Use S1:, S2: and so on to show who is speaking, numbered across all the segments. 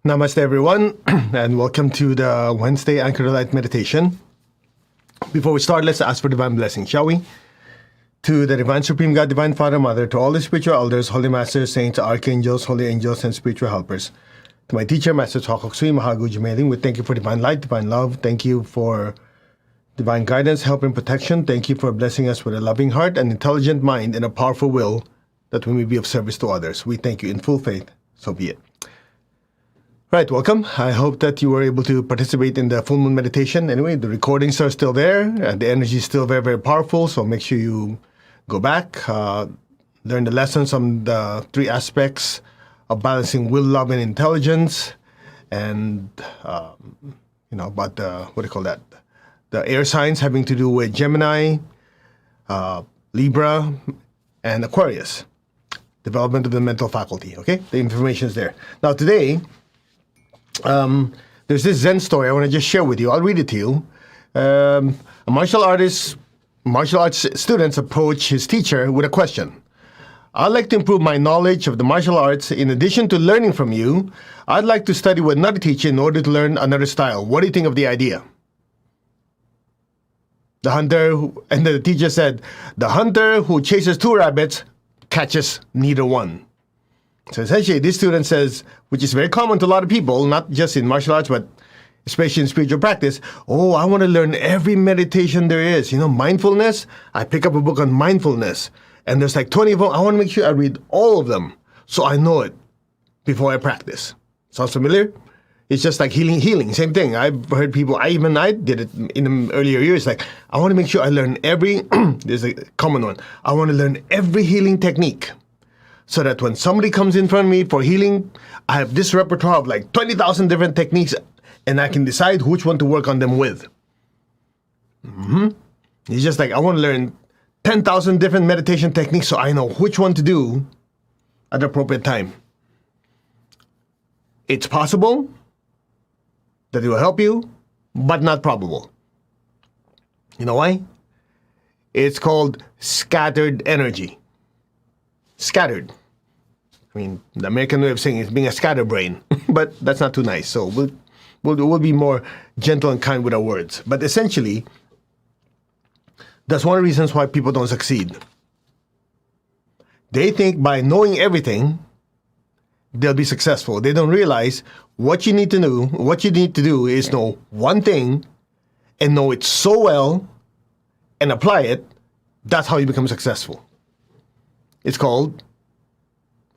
S1: Namaste, everyone, and welcome to the Wednesday Anchor Light Meditation. Before we start, let's ask for divine blessing, shall we? To the Divine Supreme God, Divine Father, Mother, to all the spiritual elders, holy masters, saints, archangels, holy angels, and spiritual helpers. To my teacher, Master Chokok Sui Mahaguji Mailing, we thank you for divine light, divine love. Thank you for divine guidance, help, and protection. Thank you for blessing us with a loving heart, an intelligent mind, and a powerful will that we may be of service to others. We thank you in full faith. So be it. Right, welcome. I hope that you were able to participate in the full moon meditation. Anyway, the recordings are still there, and the energy is still very, very powerful. So make sure you go back, learn the lessons on the three aspects of balancing will, love, and intelligence, and about the air signs having to do with Gemini, Libra, and Aquarius. Development of the mental faculty. Okay, the information is there. Now today. There's this Zen story I want to just share with you. I'll read it to you. A martial arts student approached his teacher with a question. I'd like to improve my knowledge of the martial arts. In addition to learning from you, I'd like to study with another teacher in order to learn another style. What do you think of the idea? And the teacher said, the hunter who chases two rabbits catches neither one. So essentially, this student says, which is very common to a lot of people, not just in martial arts, but especially in spiritual practice, I want to learn every meditation there is. Mindfulness, I pick up a book on mindfulness, and there's like 20 of them. I want to make sure I read all of them so I know it before I practice. Sounds familiar? It's just like healing, same thing. I've heard people, I did it in the earlier years, like, I want to make sure I learn every, there's a common one, I want to learn every healing technique. So that when somebody comes in front of me for healing, I have this repertoire of like 20,000 different techniques, and I can decide which one to work on them with. It's just like, I want to learn 10,000 different meditation techniques so I know which one to do at the appropriate time. It's possible that it will help you, but not probable. You know why? It's called scattered energy. Scattered. I mean, the American way of saying it is being a scatterbrain, but that's not too nice. So we'll be more gentle and kind with our words. But essentially, that's one of the reasons why people don't succeed. They think by knowing everything, they'll be successful. They don't realize what you need to do. What you need to do is know one thing and know it so well and apply it. That's how you become successful. It's called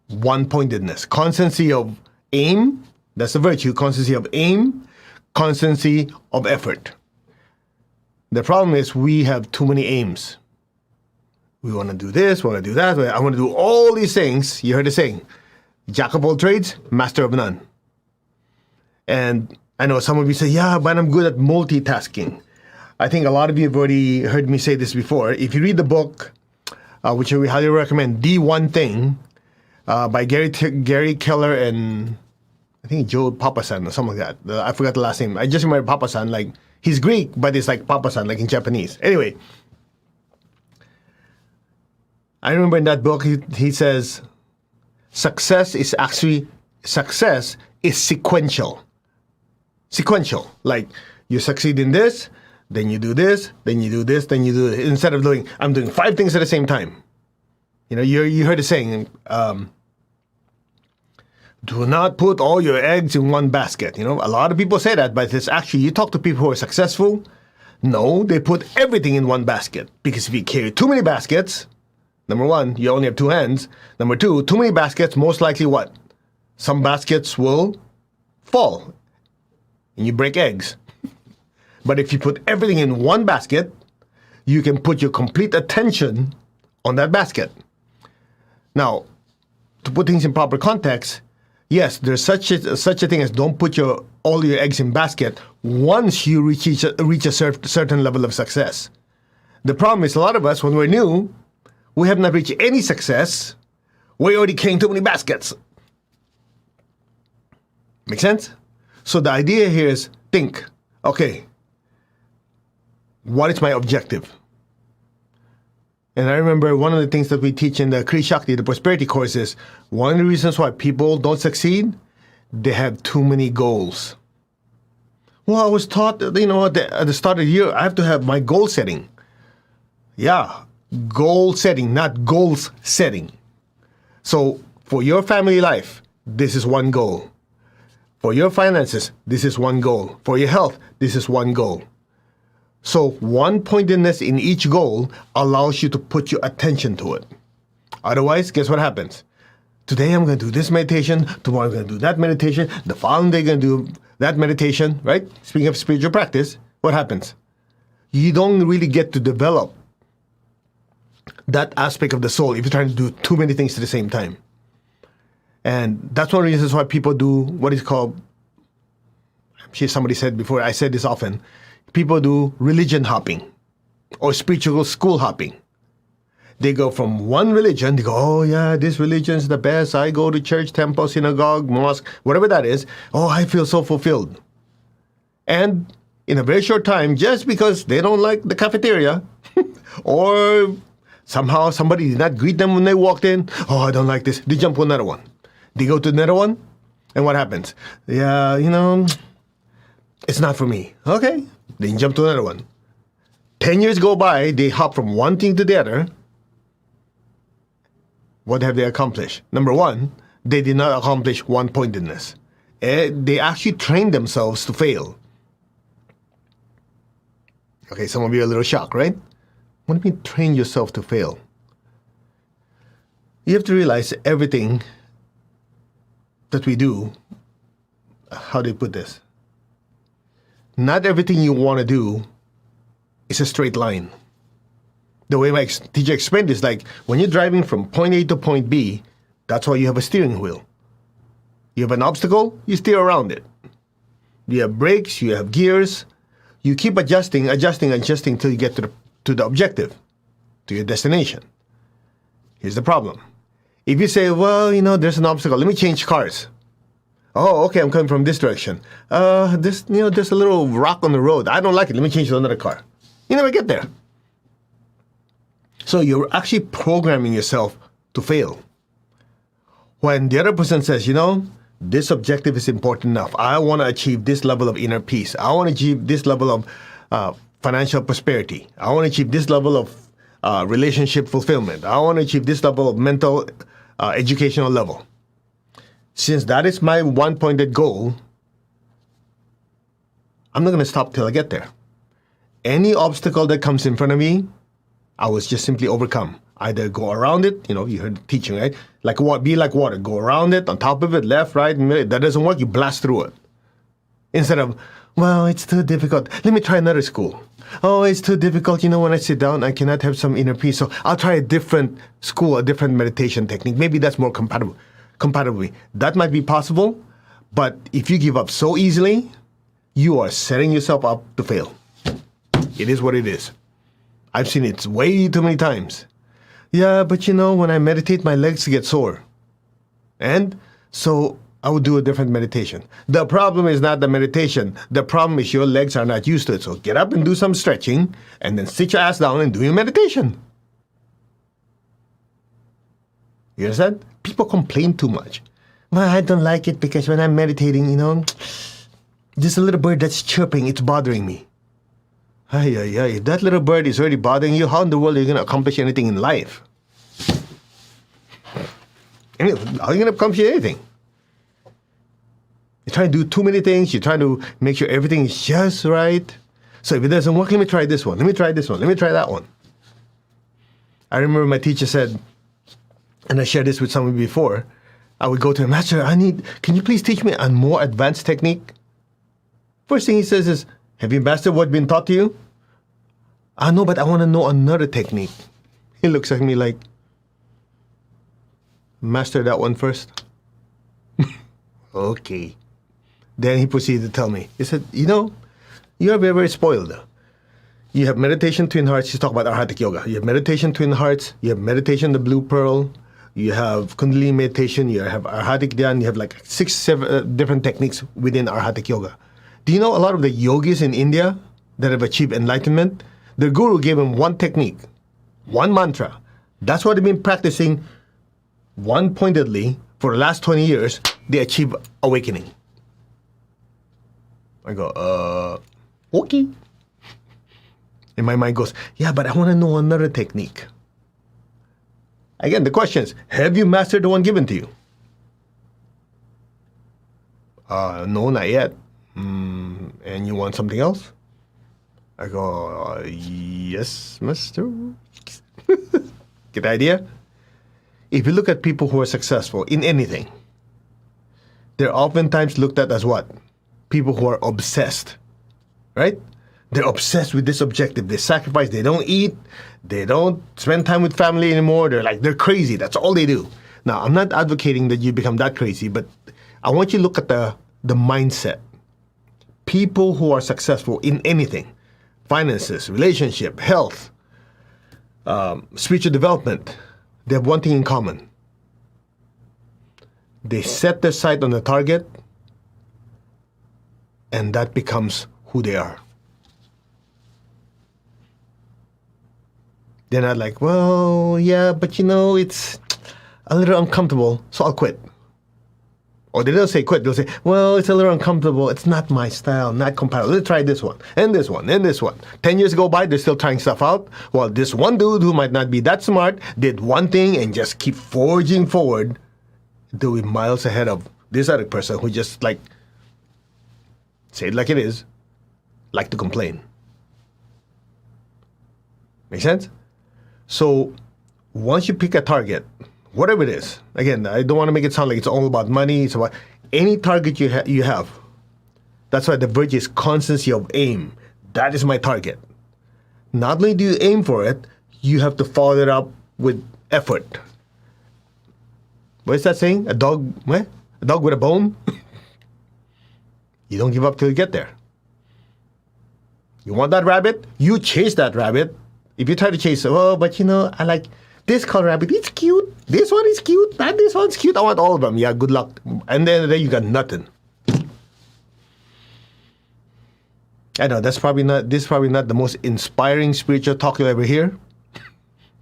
S1: one-pointedness. Constancy of aim, that's a virtue. Constancy of aim, constancy of effort. The problem is we have too many aims. We want to do this, we want to do that. I want to do all these things. You heard the saying, jack of all trades, master of none. And I know some of you say, yeah, but I'm good at multitasking. I think a lot of you have already heard me say this before. If you read the book, which we highly recommend, The One Thing, by Gary Keller and I think Joe Papasan or something like that. I forgot the last name. I just remember Papasan, like, he's Greek, but it's like Papasan, like in Japanese. Anyway, I remember in that book, he says, success is sequential. Sequential. Like, you succeed in this, then you do this, then you do this, then you do this. Instead of I'm doing 5 things at the same time. You heard the saying, do not put all your eggs in one basket. A lot of people say that, but it's actually, you talk to people who are successful, no, they put everything in one basket. Because if you carry too many baskets, number one, you only have 2 hands. Number 2, too many baskets, most likely what? Some baskets will fall, and you break eggs. But if you put everything in one basket, you can put your complete attention on that basket. Now, to put things in proper context, yes, there's such a thing as don't put all your eggs in basket once you reach a certain level of success. The problem is a lot of us, when we're new, we have not reached any success. We're already carrying too many baskets. Make sense? So the idea here is think, okay, what is my objective? And I remember one of the things that we teach in the Kriya Shakti, the prosperity course, is one of the reasons why people don't succeed, They have too many goals. Well, I was taught, at the start of the year, I have to have my goal setting. Yeah, goal setting, not goals setting. So for your family life, this is one goal. For your finances, this is one goal. For your health, this is one goal. So one-pointedness in each goal allows you to put your attention to it. Otherwise, guess what happens? Today I'm going to do this meditation. Tomorrow I'm going to do that meditation. The following day I'm going to do that meditation, right? Speaking of spiritual practice, what happens? You don't really get to develop that aspect of the soul if you're trying to do too many things at the same time. And that's one of the reasons why people do what is called, I'm sure somebody said before, I said this often, people do religion hopping or spiritual school hopping. They go from one religion, they go, oh yeah, this religion is the best. I go to church, temple, synagogue, mosque, whatever that is. Oh, I feel so fulfilled. And in a very short time, just because they don't like the cafeteria or somehow somebody did not greet them when they walked in, oh, I don't like this, they jump to another one. They go to another one, and what happens? Yeah, it's not for me. Okay, they jump to another one. 10 years go by, they hop from one thing to the other. What have they accomplished? Number one, they did not accomplish one-pointedness. They actually trained themselves to fail. Okay, some of you are a little shocked, right? What do you mean train yourself to fail? You have to realize everything that we do, how do you put this? Not everything you want to do is a straight line. The way my teacher explained this, like when you're driving from point A to point B, that's why you have a steering wheel. You have an obstacle, you steer around it. You have brakes, you have gears. You keep adjusting till you get to the objective, to your destination. Here's the problem. If you say, well, there's an obstacle, let me change cars. Oh, okay, I'm coming from this direction. There's a little rock on the road. I don't like it. Let me change to another car. You never get there. So you're actually programming yourself to fail. When the other person says, this objective is important enough. I want to achieve this level of inner peace. I want to achieve this level of financial prosperity. I want to achieve this level of relationship fulfillment. I want to achieve this level of mental educational level. Since that is my one-pointed goal, I'm not going to stop till I get there. Any obstacle that comes in front of me, I will just simply overcome. Either go around it, you heard the teaching, right? Be like water. Go around it, on top of it, left, right, middle. That doesn't work, you blast through it. Instead of, well, it's too difficult. Let me try another school. Oh, it's too difficult. When I sit down, I cannot have some inner peace. So I'll try a different school, a different meditation technique. Maybe that's more compatible with me. That might be possible, but if you give up so easily, you are setting yourself up to fail. It is what it is. I've seen it way too many times. Yeah, but when I meditate, my legs get sore. And so I would do a different meditation. The problem is not the meditation. The problem is your legs are not used to it. So get up and do some stretching, and then sit your ass down and do your meditation. You understand? People complain too much. Well, I don't like it because when I'm meditating, there's a little bird that's chirping. It's bothering me. If that little bird is already bothering you, how in the world are you going to accomplish anything in life? How are you going to accomplish anything? You're trying to do too many things. You're trying to make sure everything is just right. So if it doesn't work, let me try this one. Let me try this one. Let me try that one. I remember my teacher said, and I shared this with someone before, I would go to him, Master, can you please teach me a more advanced technique? First thing he says is, have you mastered what's been taught to you? No, but I want to know another technique. He looks at me like, master that one first. Okay. Then he proceeded to tell me, he said, you are very, very spoiled. You have meditation twin hearts. He's talking about Arhatic yoga. You have meditation twin hearts. You have meditation the blue pearl. You have Kundalini meditation. You have Arhatic Dhyan. You have like 6, 7 different techniques within Arhatic yoga. Do you know a lot of the yogis in India that have achieved enlightenment? Their guru gave them one technique, one mantra. That's what they've been practicing one-pointedly for the last 20 years, they achieve awakening. I go, okay. And my mind goes, yeah, but I want to know another technique. Again, the question is, have you mastered the one given to you? No, not yet. And you want something else? I go, yes, master. Get the idea? If you look at people who are successful in anything, they're oftentimes looked at as what? People who are obsessed, right? They're obsessed with this objective. They sacrifice. They don't eat. They don't spend time with family anymore. They're crazy. That's all they do. Now, I'm not advocating that you become that crazy, but I want you to look at the mindset. People who are successful in anything, finances, relationship, health, spiritual development, they have one thing in common. They set their sight on the target, and that becomes who they are. They're not like, well, yeah, but it's a little uncomfortable, so I'll quit. Or they don't say quit, they'll say, well, it's a little uncomfortable, it's not my style, not compatible. Let's try this one, and this one, and this one. 10 years go by, they're still trying stuff out. Well, this one dude who might not be that smart did one thing and just keep forging forward, doing miles ahead of this other person who just say it like it is, like to complain. Make sense? So once you pick a target, whatever it is, again, I don't want to make it sound like it's all about money. It's about any target you have. That's why the virtue is constancy of aim. That is my target. Not only do you aim for it, you have to follow it up with effort. What is that saying? A dog with a bone? You don't give up till you get there. You want that rabbit? You chase that rabbit. If you try to chase, but I like this color rabbit. It's cute. This one is cute. And this one's cute. I want all of them. Yeah, good luck. And then you got nothing. I know this is probably not the most inspiring spiritual talk you'll ever hear,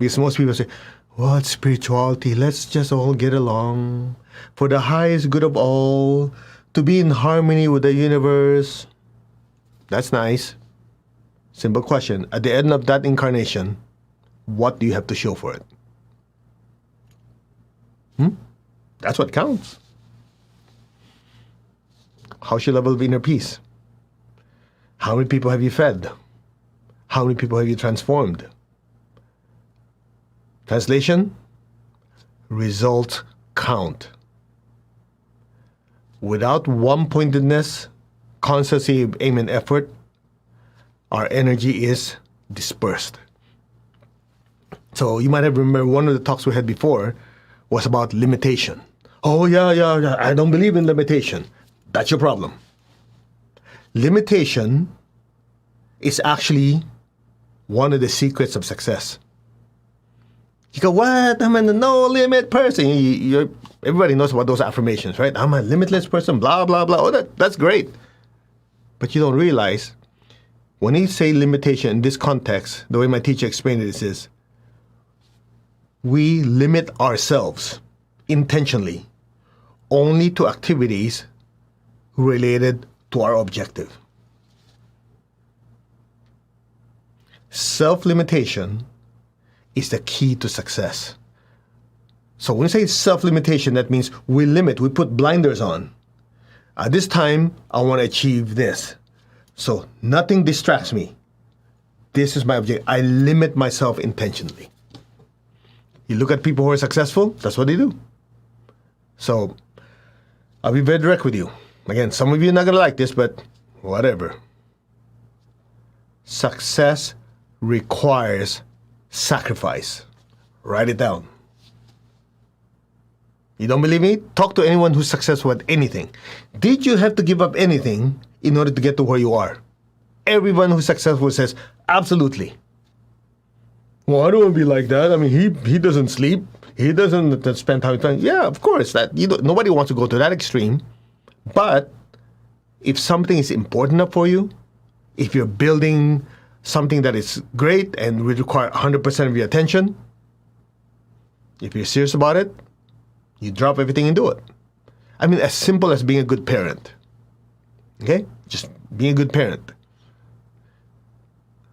S1: because most people say, "What spirituality? Let's just all get along for the highest good of all, to be in harmony with the universe." That's nice. Simple question. At the end of that incarnation, what do you have to show for it? That's what counts. How's your level of inner peace? How many people have you fed? How many people have you transformed? Translation? Results count. Without one-pointedness, constancy, aim, and effort, our energy is dispersed. So you might have remembered one of the talks we had before was about limitation. Oh, yeah, I don't believe in limitation. That's your problem. Limitation is actually one of the secrets of success. You go, what? I'm a no-limit person. Everybody knows about those affirmations, right? I'm a limitless person, blah, blah, blah. Oh, that's great. But you don't realize, when you say limitation in this context, the way my teacher explained it is, we limit ourselves intentionally only to activities related to our objective. Self-limitation is the key to success. So when we say self-limitation, that means we limit, we put blinders on. At this time, I want to achieve this. So nothing distracts me. This is my objective. I limit myself intentionally. You look at people who are successful, that's what they do. So I'll be very direct with you. Again, some of you are not going to like this, but whatever. Success requires sacrifice. Write it down. You don't believe me? Talk to anyone who's successful at anything. Did you have to give up anything in order to get to where you are? Everyone who's successful says, absolutely. Well, I don't want to be like that. I mean, he doesn't sleep. He doesn't spend time with friends. Yeah, of course. Nobody wants to go to that extreme. But if something is important enough for you, if you're building something that is great and will require 100% of your attention, if you're serious about it, You drop everything and do it. I mean, as simple as being a good parent. Okay? Just being a good parent.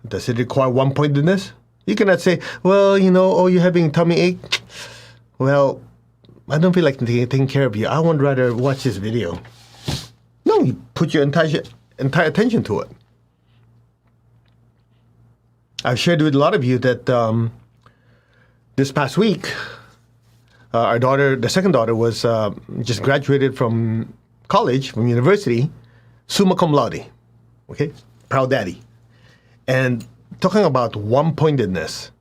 S1: Does it require one-pointedness? You cannot say, well, you're having tummy ache. Well, I don't feel like taking care of you. I would rather watch this video. No, you put your entire attention to it. I've shared with a lot of you that this past week, our daughter, the second daughter, was just graduated from college, from university, summa cum laude. Okay? Proud daddy. And talking about one-pointedness,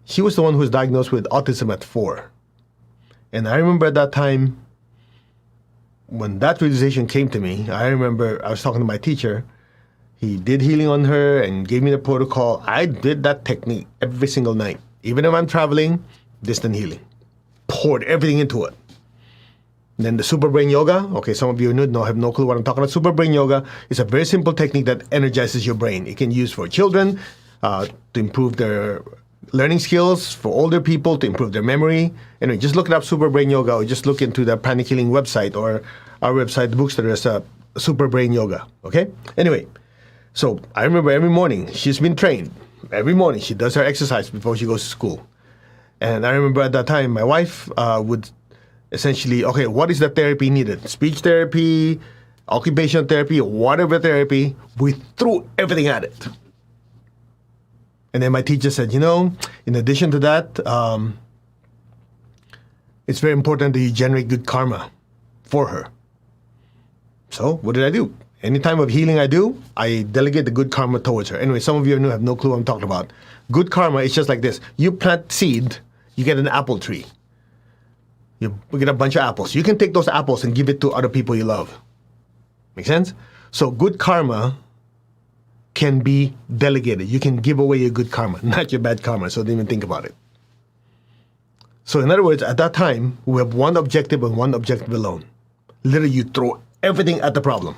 S1: she was the one who was diagnosed with autism at 4. And I remember at that time, when that realization came to me, I remember I was talking to my teacher. He did healing on her and gave me the protocol. I did that technique every single night. Even if I'm traveling, distant healing. Poured everything into it. Then the super brain yoga. Okay, some of you have no clue what I'm talking about. Super brain yoga is a very simple technique that energizes your brain. It can use for children to improve their learning skills, for older people to improve their memory. Anyway, just look it up, super brain yoga, or just look into the Panic Healing website or our website, the bookstore. There's super brain yoga. Okay? Anyway, so I remember every morning she's been trained. Every morning she does her exercise before she goes to school. And I remember at that time my wife would essentially, okay, what is the therapy needed? Speech therapy, occupational therapy, whatever therapy. We threw everything at it. And then my teacher said, in addition to that, it's very important that you generate good karma for her. So what did I do? Any time of healing I do, I delegate the good karma towards her. Anyway, some of you have no clue what I'm talking about. Good karma is just like this. You plant seed, you get an apple tree. You get a bunch of apples. You can take those apples and give it to other people you love. Make sense? So good karma can be delegated. You can give away your good karma, not your bad karma, so don't even think about it. So in other words, at that time, we have one objective and one objective alone. Literally, you throw everything at the problem.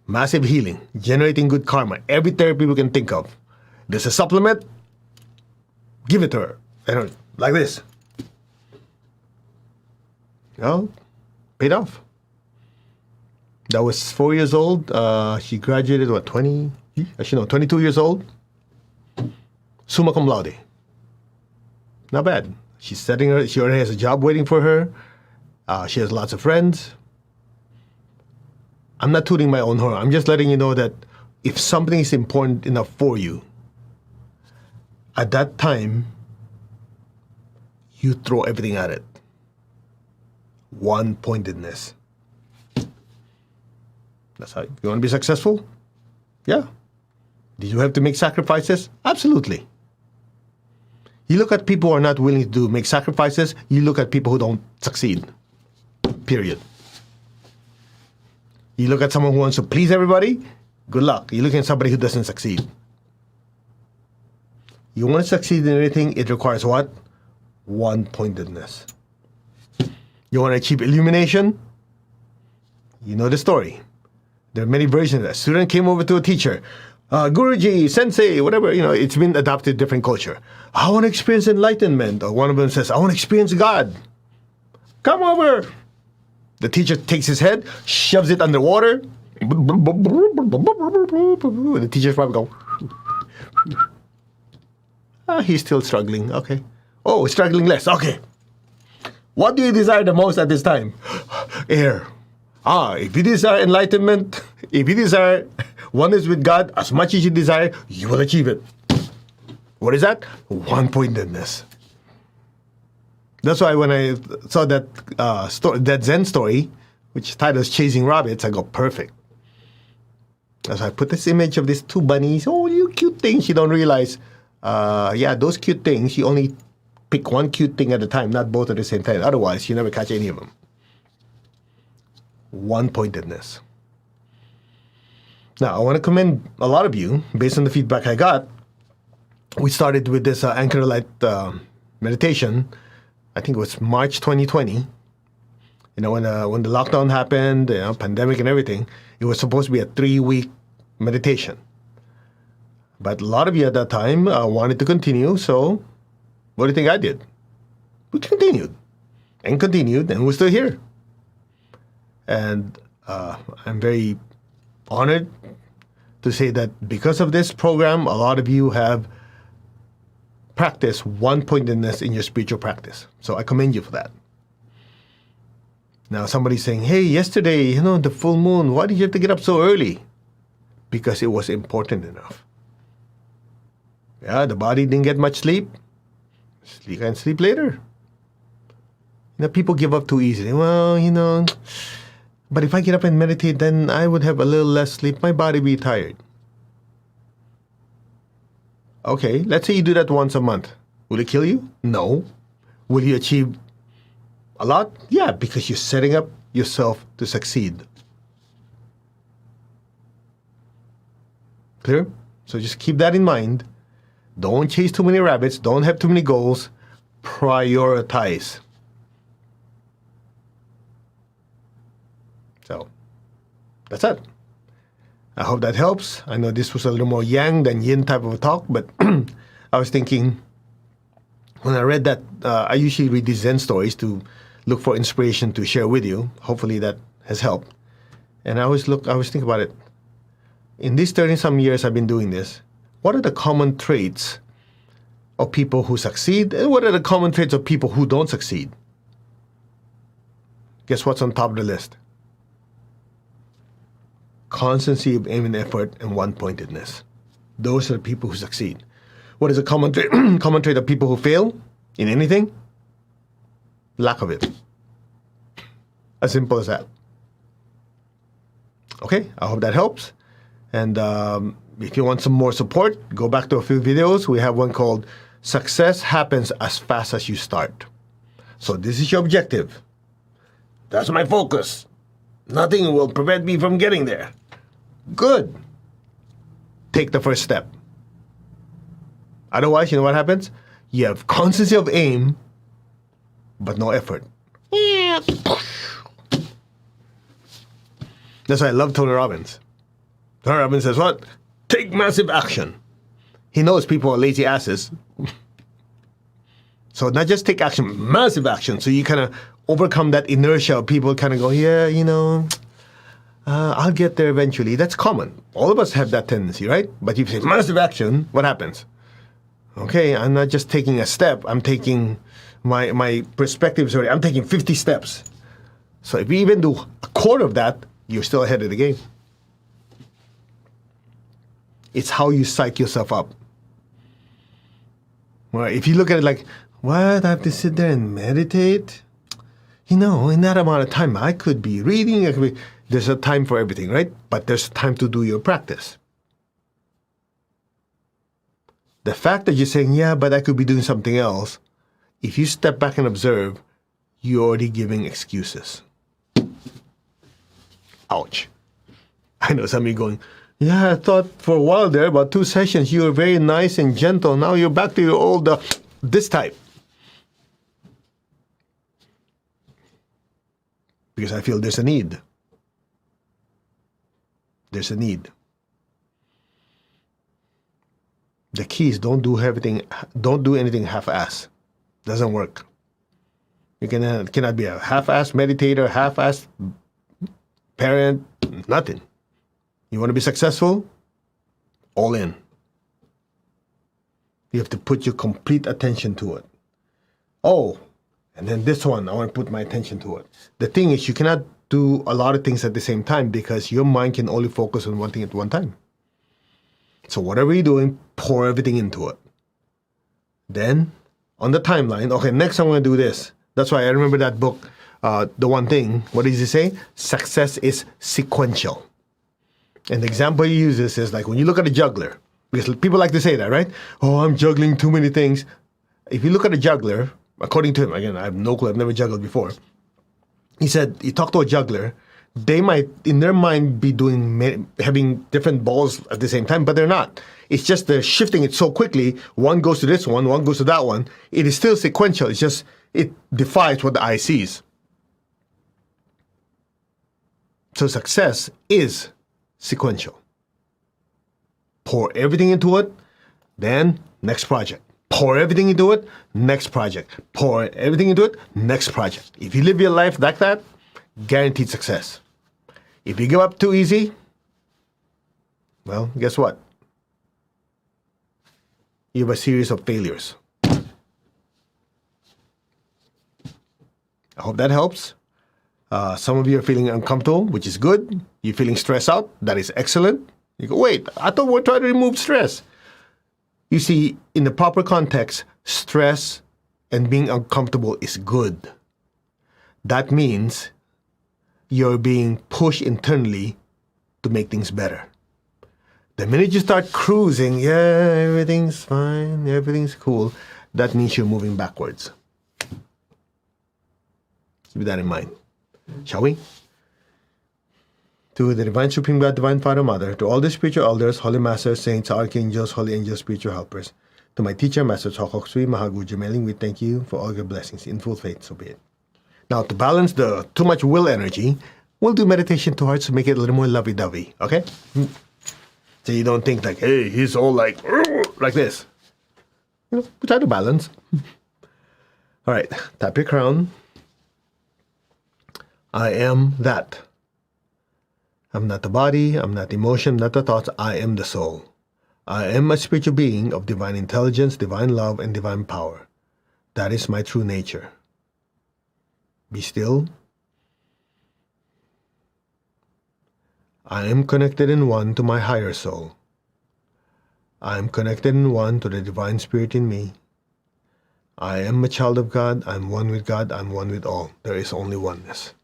S1: Massive healing, generating good karma, every therapy we can think of. There's a supplement, give it to her. Like this. Paid off. That was 4 years old. She graduated, 22 years old. Summa cum laude. Not bad. She already has a job waiting for her. She has lots of friends. I'm not tooting my own horn. I'm just letting you know that if something is important enough for you, at that time, you throw everything at it. One-pointedness. That's how you want to be successful? Yeah. Did you have to make sacrifices? Absolutely. You look at people who are not willing to make sacrifices, you look at people who don't succeed. Period. You look at someone who wants to please everybody, good luck. You look at somebody who doesn't succeed. You want to succeed in anything, it requires what? One-pointedness. You want to achieve illumination? You know the story. There are many versions of that. A student came over to a teacher. Guruji, sensei, whatever, it's been adopted to different culture. I want to experience enlightenment. Or one of them says, I want to experience God. Come over. The teacher takes his head, shoves it underwater. The teacher's probably going, he's still struggling. Okay. Oh, struggling less. Okay. What do you desire the most at this time? Air. If you desire enlightenment, if you desire oneness with God, as much as you desire, you will achieve it. What is that? One-pointedness. That's why when I saw that that Zen story, which titled is Chasing Rabbits, I go, perfect. That's why I put this image of these two bunnies. Oh, you cute things. You don't realize, those cute things, you only pick one cute thing at a time, not both at the same time. Otherwise, you never catch any of them. One-pointedness. Now, I want to commend a lot of you, based on the feedback I got. We started with this Anchor Light meditation. I think it was March 2020. When the lockdown happened, pandemic and everything, it was supposed to be a 3-week meditation. But a lot of you at that time wanted to continue, so what do you think I did? We continued. and continued, and we're still here. And I'm very honored to say that because of this program, a lot of you have practiced one-pointedness in your spiritual practice. So I commend you for that. Now somebody's saying, hey, yesterday, the full moon, why did you have to get up so early? Because it was important enough. Yeah, the body didn't get much sleep. You can sleep later. People give up too easily. Well, but if I get up and meditate, then I would have a little less sleep. My body would be tired. Okay, let's say you do that once a month. Will it kill you? No. Will you achieve a lot? Yeah, because you're setting up yourself to succeed. Clear? So just keep that in mind. Don't chase too many rabbits. Don't have too many goals. Prioritize. So that's it. I hope that helps. I know this was a little more yang than yin type of a talk, but I was thinking, when I read that, I usually read these Zen stories to look for inspiration to share with you. Hopefully that has helped. And I always think about it. In these 30-some years I've been doing this, what are the common traits of people who succeed, and what are the common traits of people who don't succeed? Guess what's on top of the list? Constancy of aim and effort and one-pointedness. Those are the people who succeed. What is a common trait? Common trait of people who fail in anything? Lack of it. As simple as that. Okay, I hope that helps. And if you want some more support, go back to a few videos. We have one called Success Happens as Fast as You Start. So this is your objective. That's my focus. Nothing will prevent me from getting there. Good. Take the first step. Otherwise, you know what happens? You have constancy of aim, but no effort. That's why I love Tony Robbins. Tony Robbins says what? Take massive action. He knows people are lazy asses. So not just take action, massive action. So you kind of overcome that inertia of people kind of go, yeah, I'll get there eventually. That's common. All of us have that tendency, right? But if you say massive action, what happens? Okay, I'm not just taking a step. I'm taking my perspective. Sorry, I'm taking 50 steps. So if you even do a quarter of that, you're still ahead of the game. It's how you psych yourself up. Well, if you look at it like, what, I have to sit there and meditate? In that amount of time, I could be reading. There's a time for everything, right? But there's time to do your practice. The fact that you're saying, yeah, but I could be doing something else, if you step back and observe, you're already giving excuses. Ouch. I know some of you going, yeah, I thought for a while there, about 2 sessions, you were very nice and gentle. Now you're back to your old, this type. Because I feel there's a need. There's a need. The key is don't do anything half-ass. Doesn't work. You cannot be a half-ass meditator, half-ass parent, nothing. You want to be successful? All in. You have to put your complete attention to it. Oh, and then this one, I want to put my attention to it. The thing is, you cannot do a lot of things at the same time because your mind can only focus on one thing at one time. So whatever you're doing, pour everything into it. Then, on the timeline, okay, next I'm going to do this. That's why I remember that book, The One Thing. What does he say? Success is sequential. And the example he uses is like when you look at a juggler, because people like to say that, right? Oh, I'm juggling too many things. If you look at a juggler, according to him, again, I have no clue, I've never juggled before. He said, you talk to a juggler, they might, in their mind, be having different balls at the same time, but they're not. It's just they're shifting it so quickly. One goes to this one goes to that one. It is still sequential. It's just, it defies what the eye sees. So success is sequential. Pour everything into it, then next project. Pour everything into it, next project. Pour everything into it, next project. If you live your life like that, guaranteed success. If you give up too easy, well, guess what? You have a series of failures. I hope that helps. Some of you are feeling uncomfortable, which is good. You're feeling stressed out. That is excellent. You go, wait, I thought we were trying to remove stress. You see, in the proper context, stress and being uncomfortable is good. That means you're being pushed internally to make things better. The minute you start cruising, yeah, everything's fine, everything's cool, that means you're moving backwards. Keep that in mind. Shall we? To the Divine Supreme God, Divine Father, Mother, to all the spiritual elders, holy masters, saints, archangels, holy angels, spiritual helpers, to my teacher, Master Chokok Sui Mahagu Jameling, we thank you for all your blessings. In full faith, so be it. Now, to balance the too much will energy, we'll do meditation to hearts to make it a little more lovey-dovey, okay? So you don't think like, hey, he's all like this. You know, we try to balance. All right, tap your crown. I am that. I'm not the body, I'm not the emotion, not the thoughts, I am the soul. I am a spiritual being of divine intelligence, divine love, and divine power. That is my true nature. Be still. I am connected in one to my higher soul. I am connected in one to the divine spirit in me. I am a child of God, I'm one with God, I'm one with all. There is only oneness.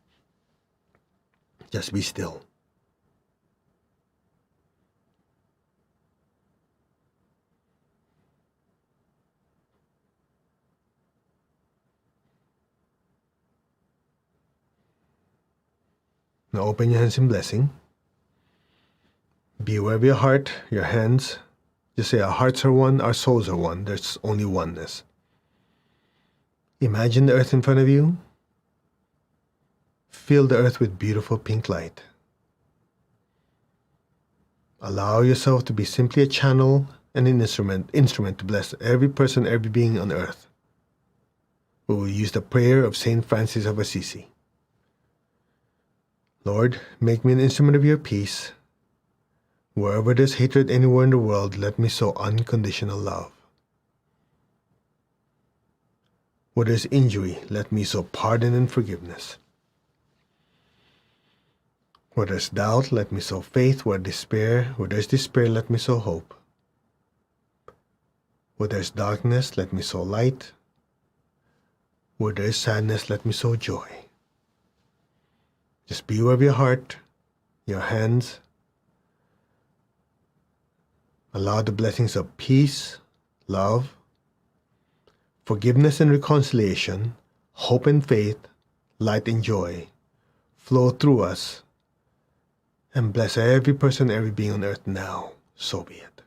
S1: Just be still. Now open your hands in blessing. Be aware of your heart, your hands. Just say our hearts are one, our souls are one. There's only oneness. Imagine the earth in front of you. Fill the earth with beautiful pink light. Allow yourself to be simply a channel and an instrument to bless every person, every being on earth. We will use the prayer of Saint Francis of Assisi. Lord, make me an instrument of your peace. Wherever there's hatred anywhere in the world, let me sow unconditional love. Where there's injury, let me sow pardon and forgiveness. Where there's doubt, let me sow faith. Where there's despair, let me sow hope. Where there's darkness, let me sow light. Where there's sadness, let me sow joy. Just be aware of your heart, your hands. Allow the blessings of peace, love, forgiveness and reconciliation, hope and faith, light and joy flow through us and bless every person, every being on earth now. So be it.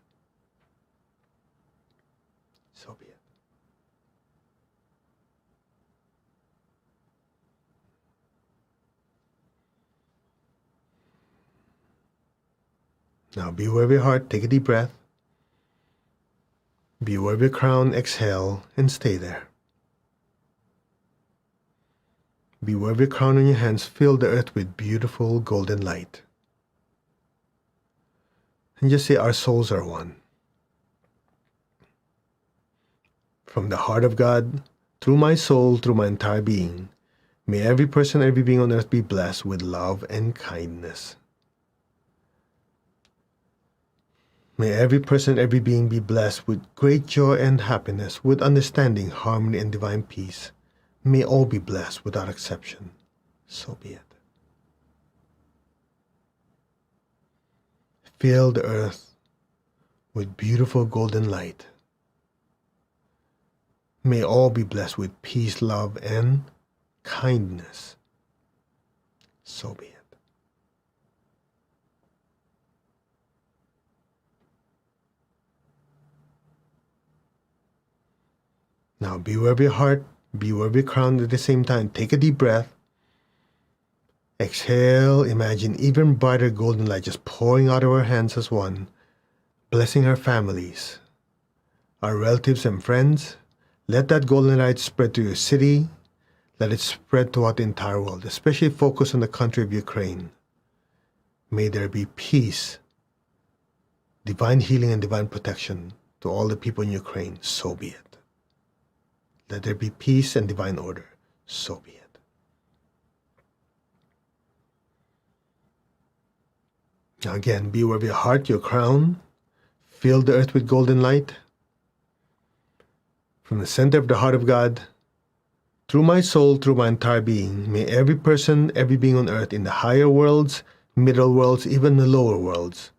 S1: So be it. Now be aware of your heart. Take a deep breath. Be aware of your crown. Exhale and stay there. Be aware of your crown and your hands. Fill the earth with beautiful golden light. And just say, our souls are one. From the heart of God, through my soul, through my entire being, may every person, every being on earth be blessed with love and kindness. May every person, every being be blessed with great joy and happiness, with understanding, harmony, and divine peace. May all be blessed without exception. So be it. Fill the earth with beautiful golden light. May all be blessed with peace, love, and kindness. So be it. Now be aware of your heart, be aware of your crown at the same time. Take a deep breath. Exhale, imagine even brighter golden light just pouring out of our hands as one, blessing our families, our relatives and friends. Let that golden light spread to your city. Let it spread throughout the entire world, especially focus on the country of Ukraine. May there be peace, divine healing, and divine protection to all the people in Ukraine. So be it. Let there be peace and divine order. So be it. Now again, be aware of your heart, your crown. Fill the earth with golden light. From the center of the heart of God, through my soul, through my entire being, may every person, every being on earth, in the higher worlds, middle worlds, even the lower worlds,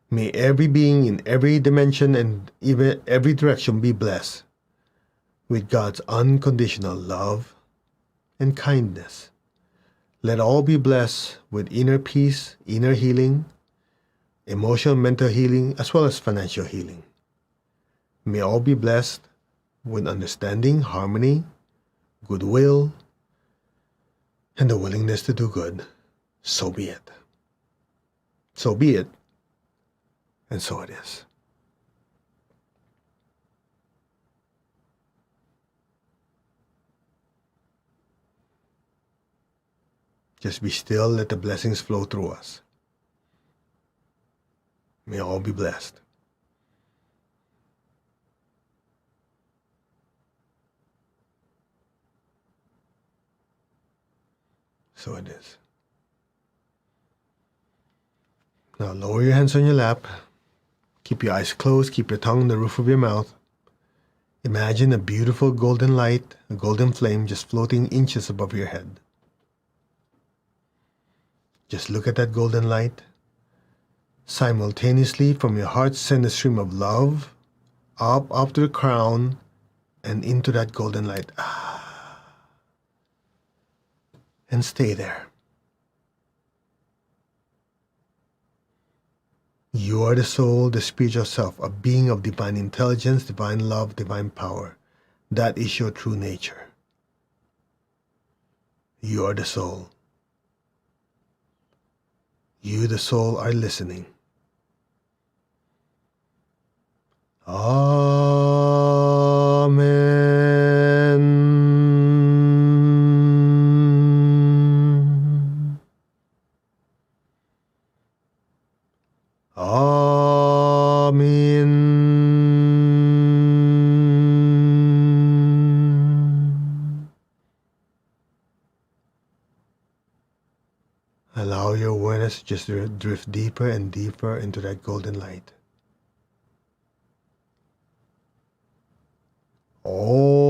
S1: may every being in every dimension and even every direction be blessed with God's unconditional love and kindness. Let all be blessed with inner peace, inner healing, emotional, mental healing, as well as financial healing. May all be blessed with understanding, harmony, goodwill, and the willingness to do good. So be it. So be it, and so it is. Just be still, let the blessings flow through us. May all be blessed. So it is. Now lower your hands on your lap. Keep your eyes closed. Keep your tongue on the roof of your mouth. Imagine a beautiful golden light, a golden flame just floating inches above your head. Just look at that golden light. Simultaneously, from your heart, send a stream of love up to the crown and into that golden light. And stay there. You are the soul, the spiritual self, a being of divine intelligence, divine love, divine power. That is your true nature. You are the soul. You, the soul, are listening. Amen. Amen. Allow your awareness to just drift deeper and deeper into that golden light. Om.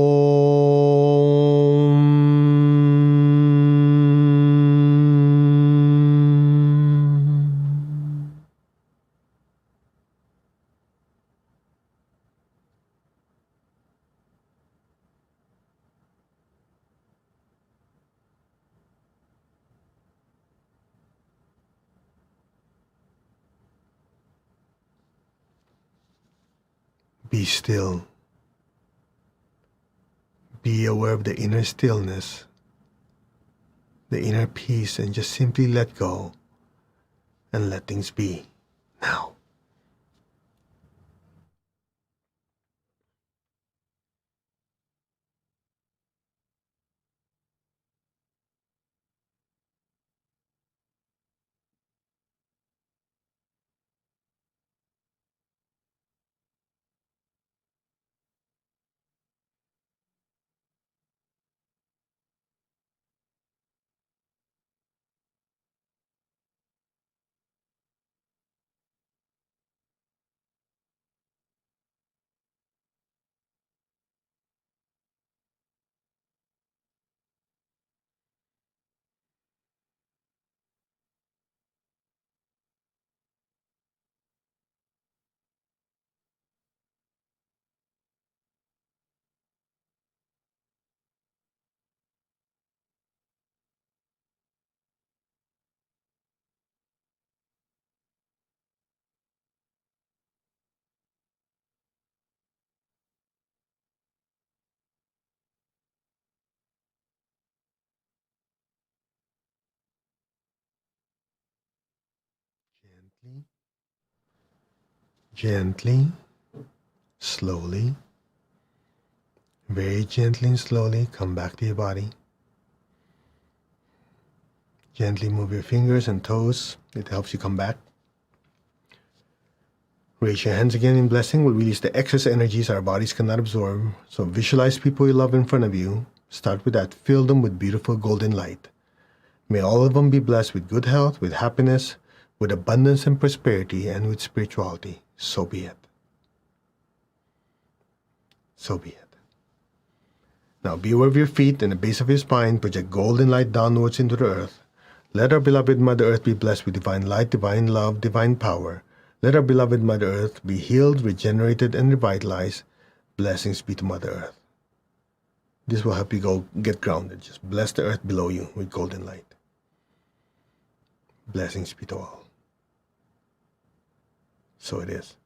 S1: Be still. Be aware of the inner stillness, the inner peace, and just simply let go and let things be now. Gently, gently, Slowly, very gently and slowly, come back to your body. Gently move your fingers and toes. It helps you come back. Raise your hands again in blessing. We'll release the excess energies our bodies cannot absorb. So visualize people you love in front of you. Start with that. Fill them with beautiful golden light. May all of them be blessed with good health, with happiness, with abundance and prosperity, and with spirituality. So be it. So be it. Now be aware of your feet and the base of your spine. Project golden light downwards into the earth. Let our beloved Mother Earth be blessed with divine light, divine love, divine power. Let our beloved Mother Earth be healed, regenerated, and revitalized. Blessings be to Mother Earth. This will help you get grounded. Just bless the earth below you with golden light. Blessings be to all. So it is.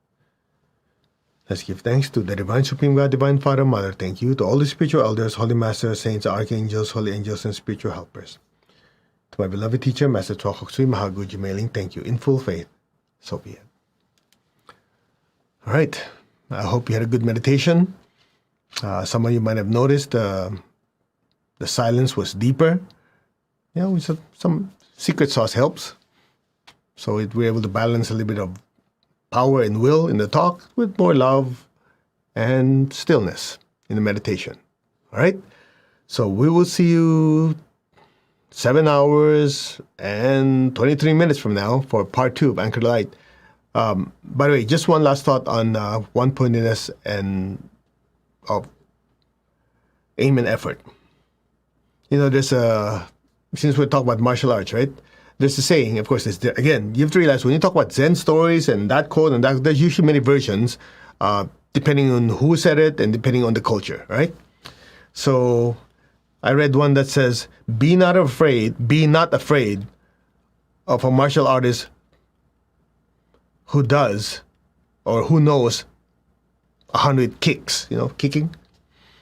S1: Let's give thanks to the Divine Supreme God, Divine Father, Mother. Thank you to all the spiritual elders, holy masters, saints, archangels, holy angels, and spiritual helpers. To my beloved teacher, Master Chokoksui Mahaguji Mailing, thank you in full faith. So be it. All right. I hope you had a good meditation. Some of you might have noticed the silence was deeper. Yeah, some secret sauce helps. So we're able to balance a little bit of power and will in the talk with more love and stillness in the meditation. All right? So we will see you 7 hours and 23 minutes from now for part 2 of Anchor the Light. By the way, just one last thought on one-pointedness and of aim and effort. You know, since we're talking about martial arts, right? There's a saying, of course, again, you have to realize when you talk about Zen stories and that quote and that, there's usually many versions, depending on who said it and depending on the culture, right? So I read one that says, be not afraid of a martial artist who does or who knows 100 kicks, kicking.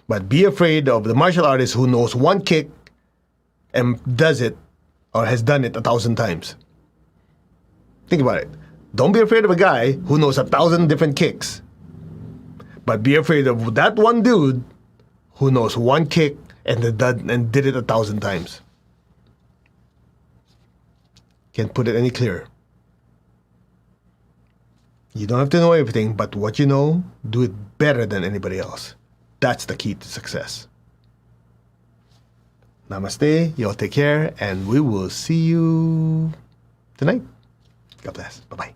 S1: But be afraid of the martial artist who knows one kick and does it or has done it 1,000 times. Think about it. Don't be afraid of a guy who knows 1,000 different kicks. But be afraid of that one dude who knows one kick and did it 1,000 times. Can't put it any clearer. You don't have to know everything, but what you know, do it better than anybody else. That's the key to success. Namaste, y'all take care, and we will see you tonight. God bless. Bye-bye.